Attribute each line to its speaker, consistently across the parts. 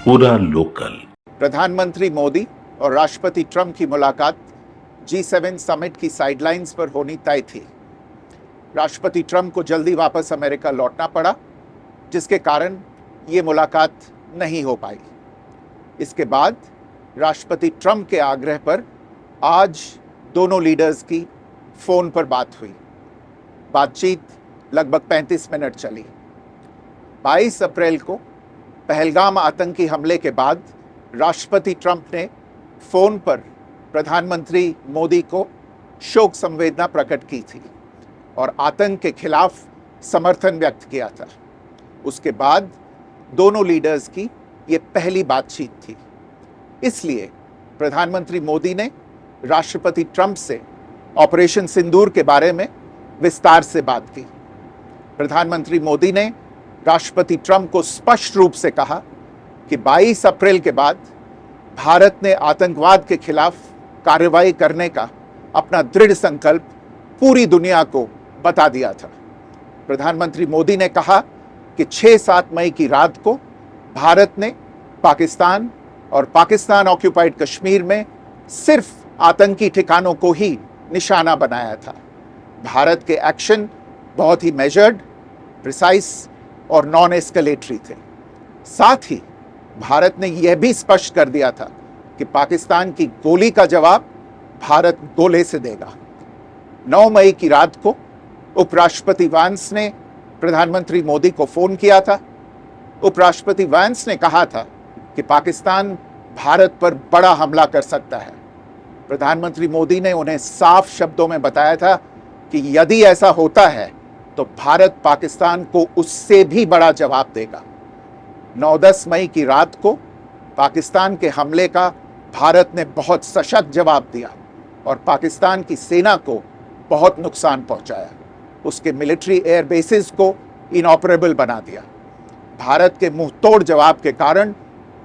Speaker 1: पूरा लोकल।
Speaker 2: प्रधानमंत्री मोदी और राष्ट्रपति ट्रंप की मुलाकात G7 समिट की साइडलाइंस पर होनी तय थी। राष्ट्रपति ट्रंप को जल्दी वापस अमेरिका लौटना पड़ा, जिसके कारण ये मुलाकात नहीं हो पाई। इसके बाद राष्ट्रपति ट्रंप के आग्रह पर आज दोनों लीडर्स की फ़ोन पर बात हुई। बातचीत लगभग 35 मिनट चली। 22 अप्रैल को पहलगाम आतंकी हमले के बाद राष्ट्रपति ट्रंप ने फ़ोन पर प्रधानमंत्री मोदी को शोक संवेदना प्रकट की थी और आतंक के खिलाफ समर्थन व्यक्त किया था। उसके बाद दोनों लीडर्स की ये पहली बातचीत थी। इसलिए प्रधानमंत्री मोदी ने राष्ट्रपति ट्रंप से ऑपरेशन सिंदूर के बारे में विस्तार से बात की। प्रधानमंत्री मोदी ने राष्ट्रपति ट्रंप को स्पष्ट रूप से कहा कि 22 अप्रैल के बाद भारत ने आतंकवाद के खिलाफ कार्रवाई करने का अपना दृढ़ संकल्प पूरी दुनिया को बता दिया था। प्रधानमंत्री मोदी ने कहा कि 6-7 मई की रात को भारत ने पाकिस्तान और पाकिस्तान ऑक्यूपाइड कश्मीर में सिर्फ आतंकी ठिकानों को ही निशाना बनाया था। भारत के एक्शन बहुत ही मेजर्ड, प्रिसाइज और नॉन एस्केलेटरी थे। साथ ही भारत ने यह भी स्पष्ट कर दिया था कि पाकिस्तान की गोली का जवाब भारत गोले से देगा। 9 मई की रात को उपराष्ट्रपति वैंस ने प्रधानमंत्री मोदी को फ़ोन किया था। उपराष्ट्रपति वैंस ने कहा था कि पाकिस्तान भारत पर बड़ा हमला कर सकता है। प्रधानमंत्री मोदी ने उन्हें साफ शब्दों में बताया था कि यदि ऐसा होता है तो भारत पाकिस्तान को उससे भी बड़ा जवाब देगा। 9-10 मई की रात को पाकिस्तान के हमले का भारत ने बहुत सशक्त जवाब दिया और पाकिस्तान की सेना को बहुत नुकसान पहुंचाया। उसके मिलिट्री एयर बेसिस को इनऑपरेबल बना दिया। भारत के मुंहतोड़ जवाब के कारण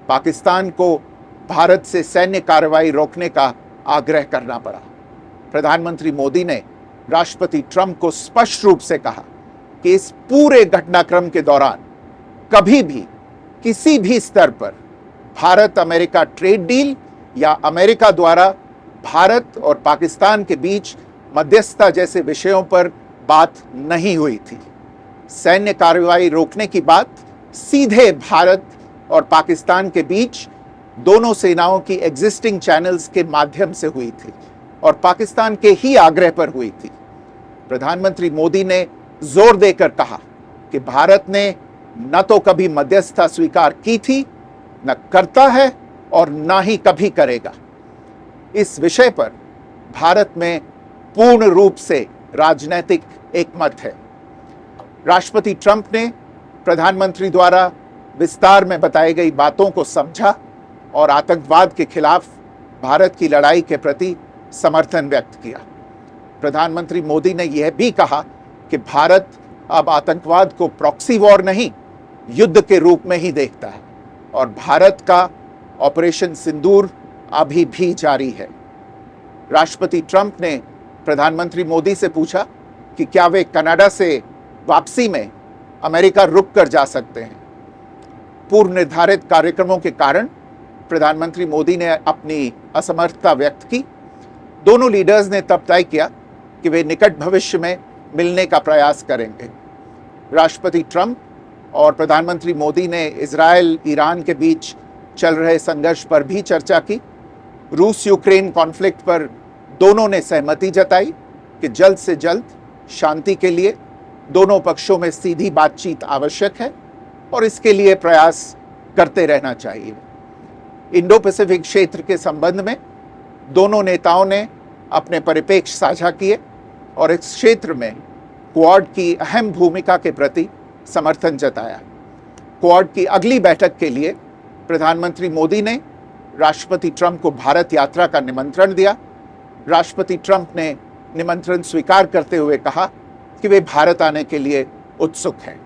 Speaker 2: पाकिस्तान को भारत से सैन्य कार्रवाई रोकने का आग्रह करना पड़ा। प्रधानमंत्री मोदी ने राष्ट्रपति ट्रंप को स्पष्ट रूप से कहा कि इस पूरे घटनाक्रम के दौरान कभी भी किसी भी स्तर पर भारत अमेरिका ट्रेड डील या अमेरिका द्वारा भारत और पाकिस्तान के बीच मध्यस्थता जैसे विषयों पर बात नहीं हुई थी। सैन्य कार्रवाई रोकने की बात सीधे भारत और पाकिस्तान के बीच दोनों सेनाओं की एग्जिस्टिंग चैनल्स के माध्यम से हुई थी और पाकिस्तान के ही आग्रह पर हुई थी। प्रधानमंत्री मोदी ने जोर देकर कहा कि भारत ने न तो कभी मध्यस्थता स्वीकार की थी, न करता है और न ही कभी करेगा। इस विषय पर भारत में पूर्ण रूप से राजनीतिक एकमत है। राष्ट्रपति ट्रंप ने प्रधानमंत्री द्वारा विस्तार में बताई गई बातों को समझा और आतंकवाद के खिलाफ भारत की लड़ाई के प्रति समर्थन व्यक्त किया। प्रधानमंत्री मोदी ने यह भी कहा कि भारत अब आतंकवाद को प्रॉक्सी वॉर नहीं, युद्ध के रूप में ही देखता है और भारत का ऑपरेशन सिंदूर अभी भी जारी है। राष्ट्रपति ट्रंप ने प्रधानमंत्री मोदी से पूछा कि क्या वे कनाडा से वापसी में अमेरिका रुक कर जा सकते हैं। पूर्व निर्धारित कार्यक्रमों के कारण प्रधानमंत्री मोदी ने अपनी असमर्थता व्यक्त की। दोनों लीडर्स ने तब तय किया कि वे निकट भविष्य में मिलने का प्रयास करेंगे। राष्ट्रपति ट्रंप और प्रधानमंत्री मोदी ने इजरायल ईरान के बीच चल रहे संघर्ष पर भी चर्चा की। रूस यूक्रेन कॉन्फ्लिक्ट पर दोनों ने सहमति जताई कि जल्द से जल्द शांति के लिए दोनों पक्षों में सीधी बातचीत आवश्यक है और इसके लिए प्रयास करते रहना चाहिए। इंडो पैसिफिक क्षेत्र के संबंध में दोनों नेताओं ने अपने परिप्रेक्ष्य साझा किए और इस क्षेत्र में क्वाड की अहम भूमिका के प्रति समर्थन जताया। क्वाड की अगली बैठक के लिए प्रधानमंत्री मोदी ने राष्ट्रपति ट्रंप को भारत यात्रा का निमंत्रण दिया। राष्ट्रपति ट्रंप ने निमंत्रण स्वीकार करते हुए कहा कि वे भारत आने के लिए उत्सुक हैं।